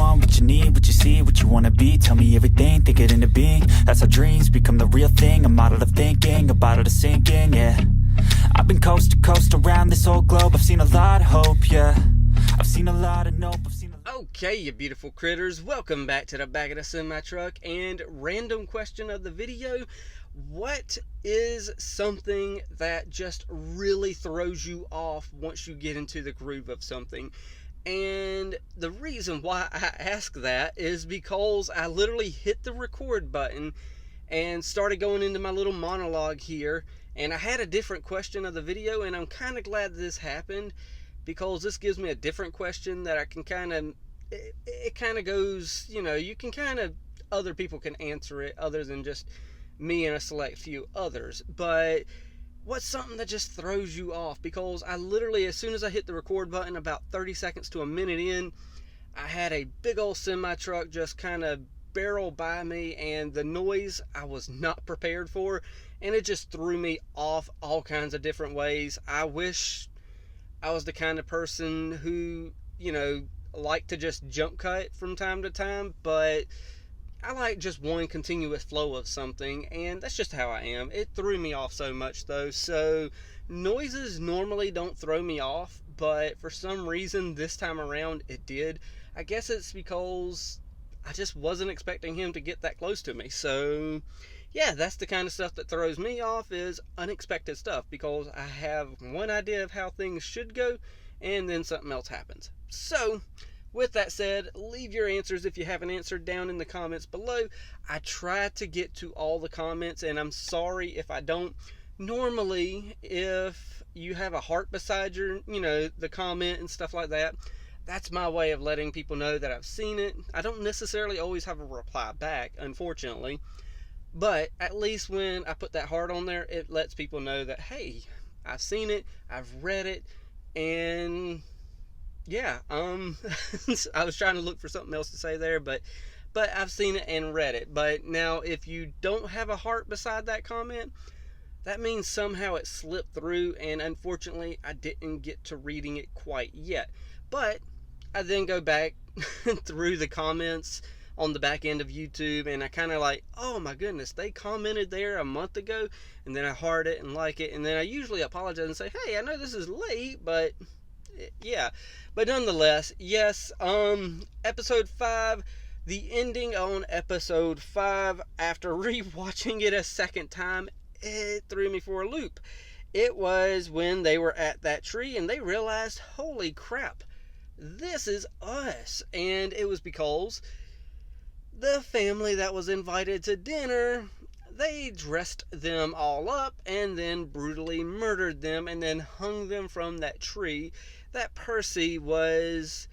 want, what you need, what you see, what you wanna be. Tell me everything, think it into being. That's how dreams become the real thing. I'm out of the thinking, about it to sinking, yeah. I've been coast to coast around this whole globe. I've seen a lot of hope, yeah. I've seen a lot of nope, I've seen a... Okay, you beautiful critters, welcome back to the back of the semi-truck. And random question of the video: what is something that just really throws you off once you get into the groove of something? And the reason why I ask that is because I literally hit the record button and started going into my little monologue here, and I had a different question of the video, and I'm kind of glad this happened because this gives me a different question that I can kind of, it kind of goes, you know, you can kind of, other people can answer it other than just me and a select few others. But what's something that just throws you off? Because I literally, as soon as I hit the record button, about 30 seconds to a minute in, I had a big old semi-truck just kind of barrel by me, and the noise I was not prepared for, and it just threw me off all kinds of different ways. I wish I was the kind of person who, you know, like to just jump cut from time to time, but I like just one continuous flow of something, and that's just how I am. It threw me off so much though. So noises normally don't throw me off, but for some reason this time around it did. I guess it's because I just wasn't expecting him to get that close to me. So yeah, that's the kind of stuff that throws me off, is unexpected stuff, because I have one idea of how things should go and then something else happens. So with that said, leave your answers if you haven't answered down in the comments below. I try to get to all the comments, and I'm sorry if I don't. Normally, if you have a heart beside your, you know, the comment and stuff like that, that's my way of letting people know that I've seen it. I don't necessarily always have a reply back, unfortunately, but at least when I put that heart on there, it lets people know that, hey, I've seen it, I've read it, and yeah, I was trying to look for something else to say there, but I've seen it and read it. But now, if you don't have a heart beside that comment, that means somehow it slipped through, and unfortunately, I didn't get to reading it quite yet. But I then go back through the comments on the back end of YouTube, and I kind of like, oh my goodness, they commented there a month ago, and then I heart it and like it, and then I usually apologize and say, hey, I know this is late, but yeah. But nonetheless, yes, episode 5, the ending on episode 5, after rewatching it a second time, it threw me for a loop. It was when they were at that tree and they realized, holy crap, this is us. And it was because the family that was invited to dinner, they dressed them all up and then brutally murdered them and then hung them from that tree that Percy was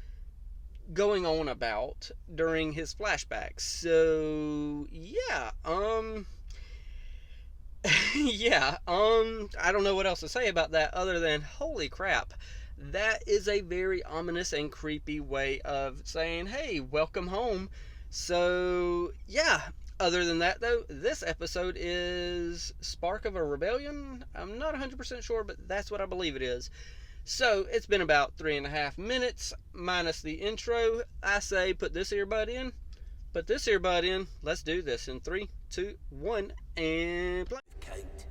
going on about during his flashbacks. So yeah, yeah, I don't know what else to say about that other than holy crap. That is a very ominous and creepy way of saying, hey, welcome home. So yeah, other than that though, this episode is Spark of a Rebellion. I'm not 100% sure, but that's what I believe it is. So it's been about 3.5 minutes minus the intro. I say put this earbud in. Put this earbud in. Let's do this in 3, 2, 1, and play. Count.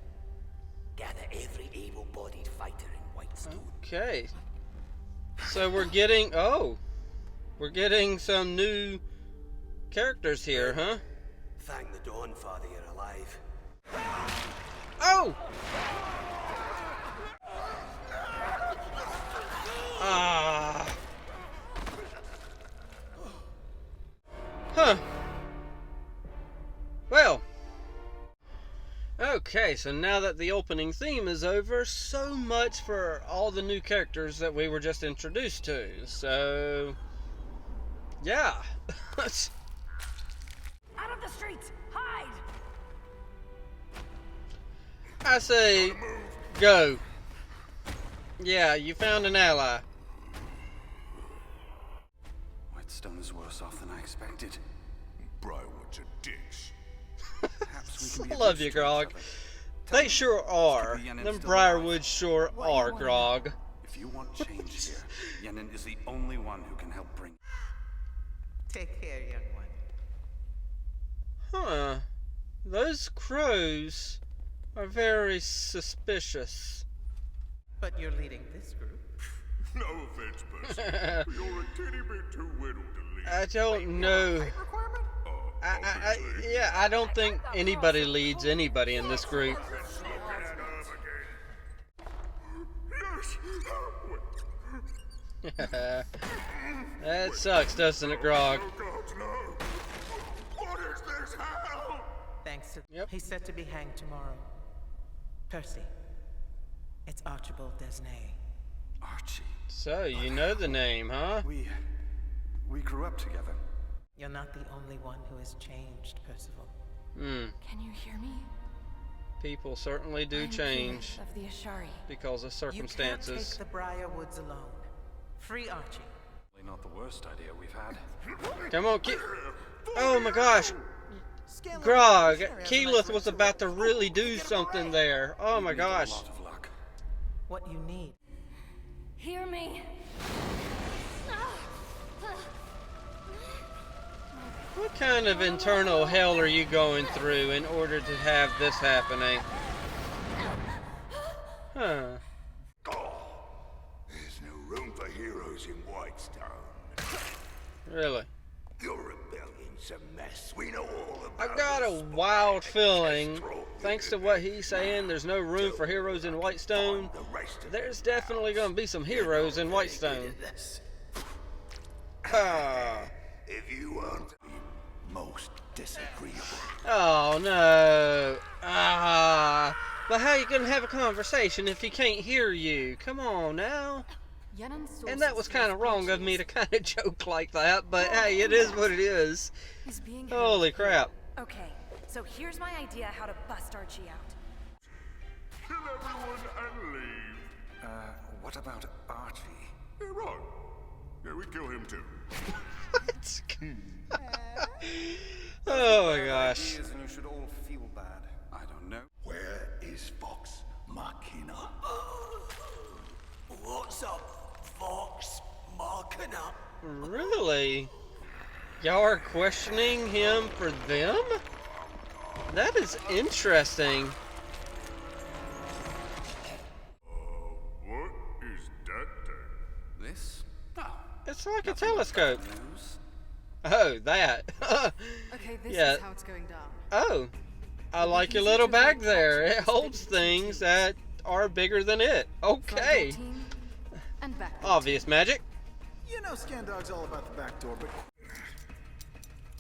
Gather every able-bodied fighter in Whitestone. Okay. So we're getting, we're getting some new characters here, huh? Thank the Dawn, Father, you're alive. Oh! Ah. Huh. Well. Okay, so now that the opening theme is over, so much for all the new characters that we were just introduced to. So, yeah. Out of the streets! Hide! I say, go. Yeah, you found an ally. Whitestone is worse off than I expected. Briarwood's a ditch. Perhaps we can be I of love use you, to each Grog. other. They sure are. Yenin's Them still Briarwoods alive. sure are, Grog. If you want change here, Yenin is the only one who can help bring. Take care, young one. Huh. Those crows are very suspicious. But you're leading this group. No offense, Percy. You're a teeny bit too little to lead. I don't know. Yeah, I don't think anybody leads anybody in this group. That sucks, doesn't it, Grog? Oh God, no! What is this hell? Thanks to... Yep. He's set to be hanged tomorrow. Percy. It's Archibald Desnay. Archie. So, you know the name, huh? We grew up together. You're not the only one who has changed, Percival. Can you hear me? People certainly do I'm change Grievous of the Ashari. because of You can't circumstances. take the Briar Woods alone. Free Archie. Not the worst idea we've had. Come on, oh my gosh! Scale Grog, up the Keyleth was about to really do something there. Oh my We need a gosh. lot of luck. what you need. Hear me. What kind of internal hell are you going through in order to have this happening? Huh. There's no room for heroes in Whitestone. Really? Your rebellion's a mess. We know all about I've got a this. wild feeling, thanks to what he's saying, there's no room for heroes in Whitestone. The rest of There's definitely going to be some heroes in Whitestone. this. Ah. If you want to be most disagreeable. Oh no. Ah. But how you going to have a conversation if he can't hear you? Come on now. And that was kind of wrong of me to kind of joke like that, but hey, it is what it is. He's being Holy crap. Okay, so here's my idea how to bust Archie out. Kill everyone and leave. What about Archie? Yeah, right. Yeah, we kill him too. What? Oh my gosh. Ideas and you should all feel bad. I don't know. Where is Vox Machina? What's up, Vox Machina? Really? Y'all are questioning him for them? That is interesting. What is that thing? This? Oh, It's like a telescope. news. Oh, that. Okay, this Yeah. is how it's going down. Oh, I like your little bag there. It holds things that are bigger than it. Okay. Front door team, and back door Obvious magic. You know Scandog's all about the back door, but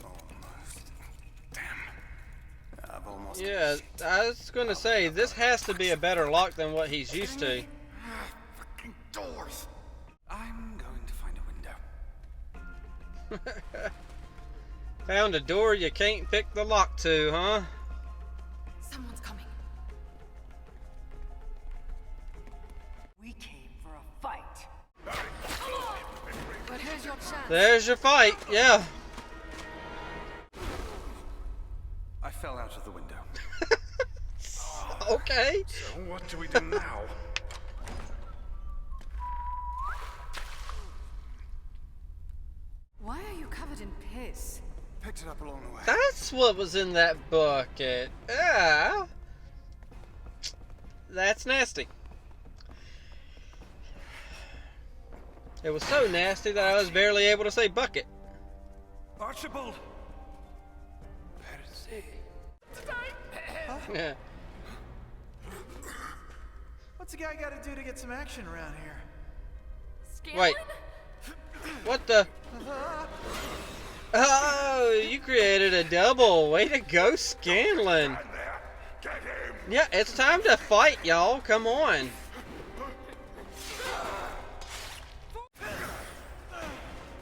Almost. Damn. I've almost. Yeah, I was going to say, this has to be a better lock than what he's used to. Fucking doors. I'm going to find a window. Found a door you can't pick the lock to, huh? Someone's coming. We came for a fight. But here's your chance. There's your fight, yeah. I fell out of the window. Okay. So what do we do now? Why are you covered in piss? Picked it up along the way. That's what was in that bucket. Yeah. That's nasty. It was so nasty that I was barely able to say bucket. Archibald! Yeah. what's a guy got to do to get some action around here? Wait. What the? Oh, you created a double. Way to go, Scanlan. Get him! Yeah, it's time to fight, y'all. Come on.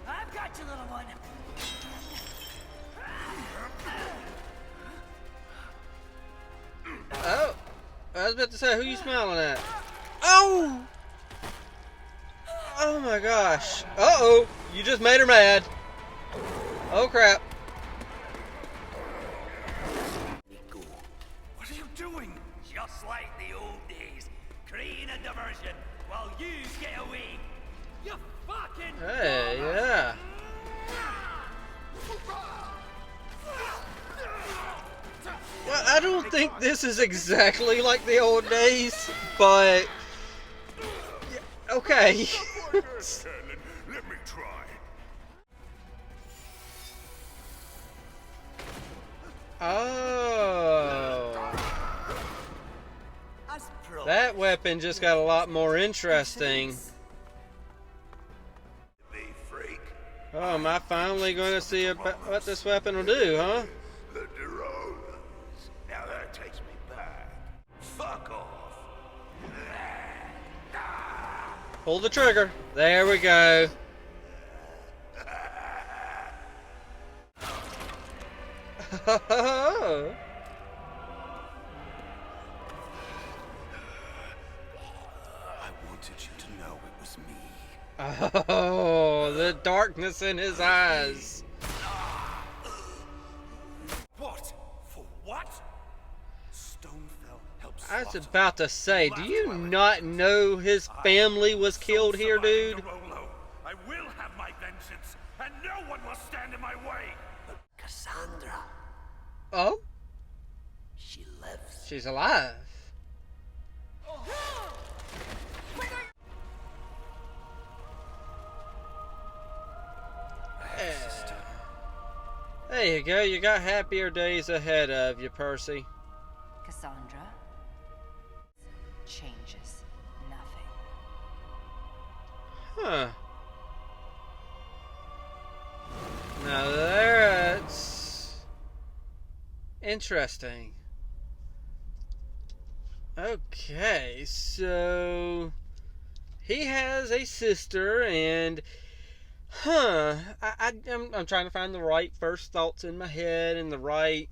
I've got you, little one. Oh, I was about to say, who you smiling at? Oh! Oh my gosh. Uh-oh, you just made her mad. Oh crap. What are you doing? Just like the old days, creating a diversion while you get away. You fucking Hey, yeah. think this is exactly like the old days, but yeah, okay. Yes, Helen, let me try. Oh. That weapon just got a lot more interesting. Be freak. Oh, am I finally going to see what this weapon will do, huh? The Durolas. Now that takes me back. Fuck off. Pull the trigger. There we go. I wanted you to know it was me. Oh, the darkness in his eyes. What? For what? Stonefell helps. I was about to say, do you not know his family was killed here, dude? I will have my vengeance, and no one will stand in my way. Cassandra, Oh, she lives. she's alive. There you go. You got happier days ahead of you, Percy. Cassandra changes nothing. Huh. Now that's interesting. Okay, so he has a sister, and I'm trying to find the right first thoughts in my head and the right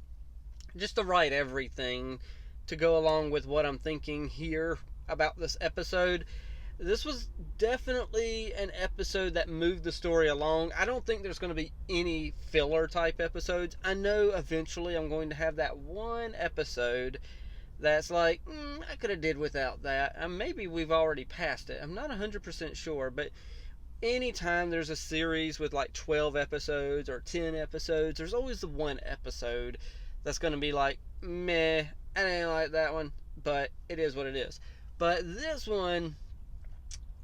everything to go along with what I'm thinking here about this episode. This was definitely an episode that moved the story along. I don't think there's going to be any filler type episodes. I know eventually I'm going to have that one episode that's like, I could have did without that. And maybe we've already passed it. I'm not 100% sure, but anytime there's a series with like 12 episodes or 10 episodes, there's always the one episode that's going to be like, meh, I didn't like that one, but it is what it is. But this one,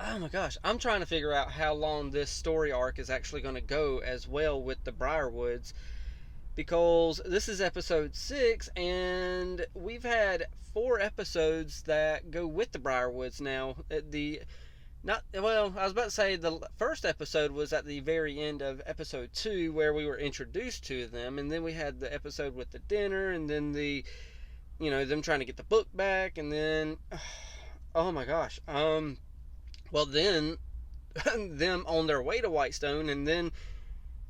oh my gosh, I'm trying to figure out how long this story arc is actually going to go as well with the Briarwoods, because this is episode 6 and we've had 4 episodes that go with the Briarwoods now. I was about to say the first episode was at the very end of episode 2 where we were introduced to them, and then we had the episode with the dinner, and then them trying to get the book back, and then oh my gosh, well then them on their way to Whitestone, and then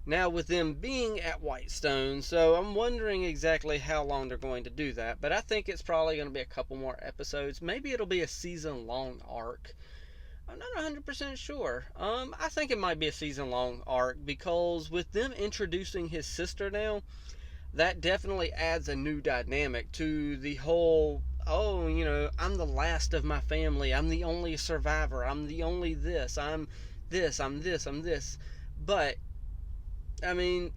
now with them being at Whitestone. So I'm wondering exactly how long they're going to do that, but I think it's probably going to be a couple more episodes. Maybe it'll be a season-long arc. I'm not 100% sure. I think it might be a season-long arc, because with them introducing his sister now, that definitely adds a new dynamic to the whole, I'm the last of my family, I'm the only survivor, I'm the only this, I'm this, I'm this, I'm this. But, I mean,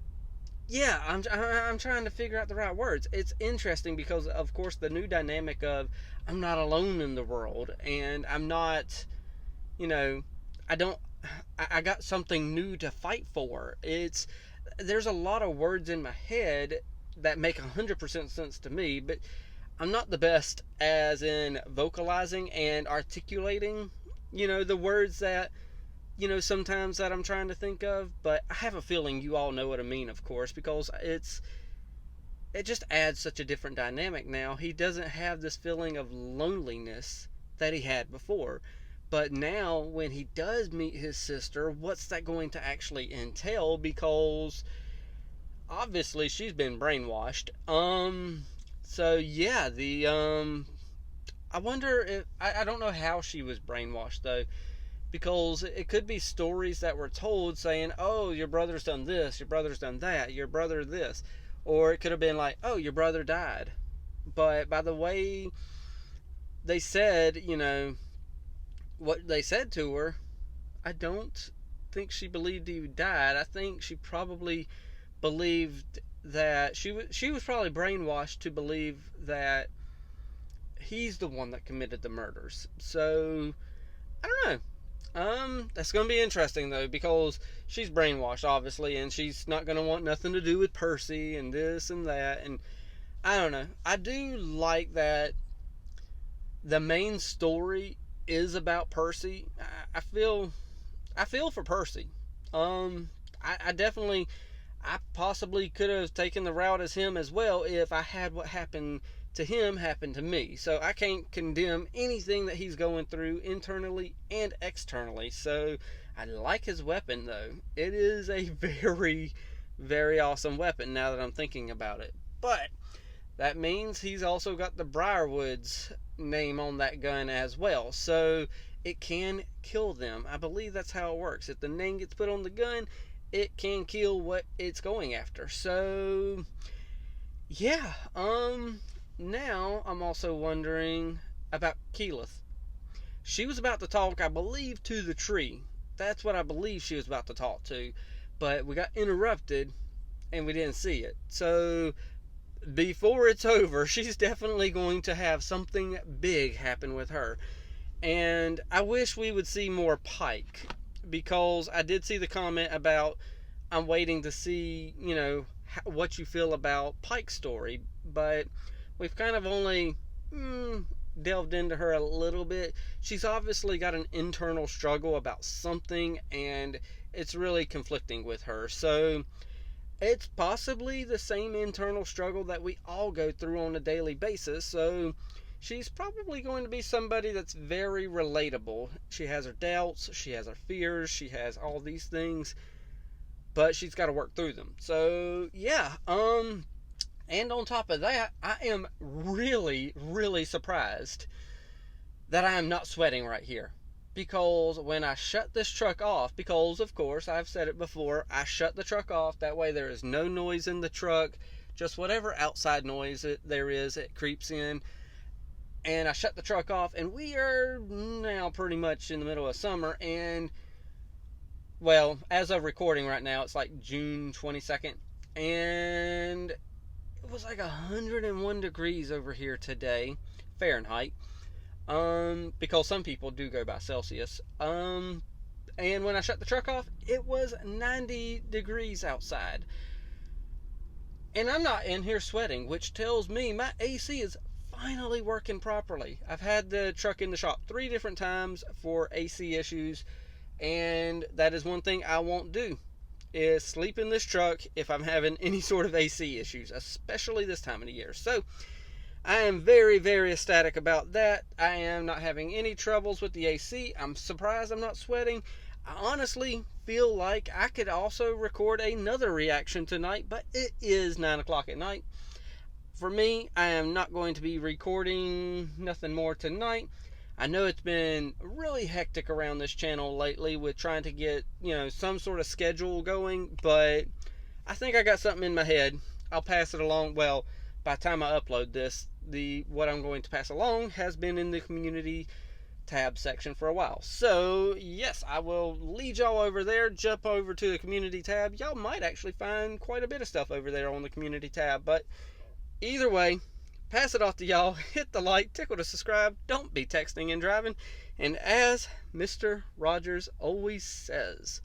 yeah, I'm trying to figure out the right words. It's interesting because, of course, the new dynamic of I'm not alone in the world, and I'm not, I got something new to fight for. There's a lot of words in my head that make 100% sense to me, but I'm not the best as in vocalizing and articulating, the words that, sometimes that I'm trying to think of. But I have a feeling you all know what I mean, of course, because it just adds such a different dynamic now. He doesn't have this feeling of loneliness that he had before. But now, when he does meet his sister, what's that going to actually entail? Because obviously she's been brainwashed. So yeah, I wonder if I don't know how she was brainwashed though, because it could be stories that were told saying, "Oh, your brother's done this, your brother's done that, your brother this," or it could have been like, "Oh, your brother died." But by the way they said, what they said to her, I don't think she believed he died. I think she probably believed that she was probably brainwashed to believe that he's the one that committed the murders. So I don't know. That's gonna be interesting though, because she's brainwashed obviously, and she's not gonna want nothing to do with Percy and this and that. And I don't know. I do like that the main story is about Percy. I feel for Percy. I definitely, I possibly could have taken the route as him as well if I had what happened to him happen to me. So I can't condemn anything that he's going through internally and externally. So I like his weapon though. It is a very, very awesome weapon now that I'm thinking about it. But that means he's also got the Briarwood's name on that gun as well. So it can kill them. I believe that's how it works. If the name gets put on the gun, it can kill what it's going after. So yeah, now I'm also wondering about Keyleth. She was about to talk, I believe, to the tree. That's what I believe she was about to talk to. But we got interrupted and we didn't see it. So before it's over, she's definitely going to have something big happen with her. And I wish we would see more Pike, because I did see the comment about I'm waiting to see, you know, what you feel about Pike's story. But we've kind of only delved into her a little bit. She's obviously got an internal struggle about something, and it's really conflicting with her. So it's possibly the same internal struggle that we all go through on a daily basis. So she's probably going to be somebody that's very relatable. She has her doubts, she has her fears, she has all these things, but she's got to work through them. So yeah, and on top of that, I am really, really surprised that I am not sweating right here. Because when I shut this truck off, because of course, I've said it before, I shut the truck off, that way there is no noise in the truck, just whatever outside noise there is, it creeps in. And I shut the truck off, and we are now pretty much in the middle of summer, and well, as of recording right now, it's like June 22nd, and it was like 101 degrees over here today, Fahrenheit, because some people do go by Celsius, and when I shut the truck off, it was 90 degrees outside, and I'm not in here sweating, which tells me my AC is finally working properly. I've had the truck in the shop 3 different times for AC issues, and that is one thing I won't do, is sleep in this truck if I'm having any sort of AC issues, especially this time of the year. So I am very, very ecstatic about that. I am not having any troubles with the AC. I'm surprised I'm not sweating. I honestly feel like I could also record another reaction tonight, but it is 9 o'clock at night. For me, I am not going to be recording nothing more tonight. I know it's been really hectic around this channel lately with trying to get, you know, some sort of schedule going, but I think I got something in my head. I'll pass it along. Well, by the time I upload this, what I'm going to pass along has been in the community tab section for a while. So yes, I will lead y'all over there, jump over to the community tab. Y'all might actually find quite a bit of stuff over there on the community tab, but either way, pass it off to y'all. Hit the like, tickle to subscribe. Don't be texting and driving. And as Mr. Rogers always says,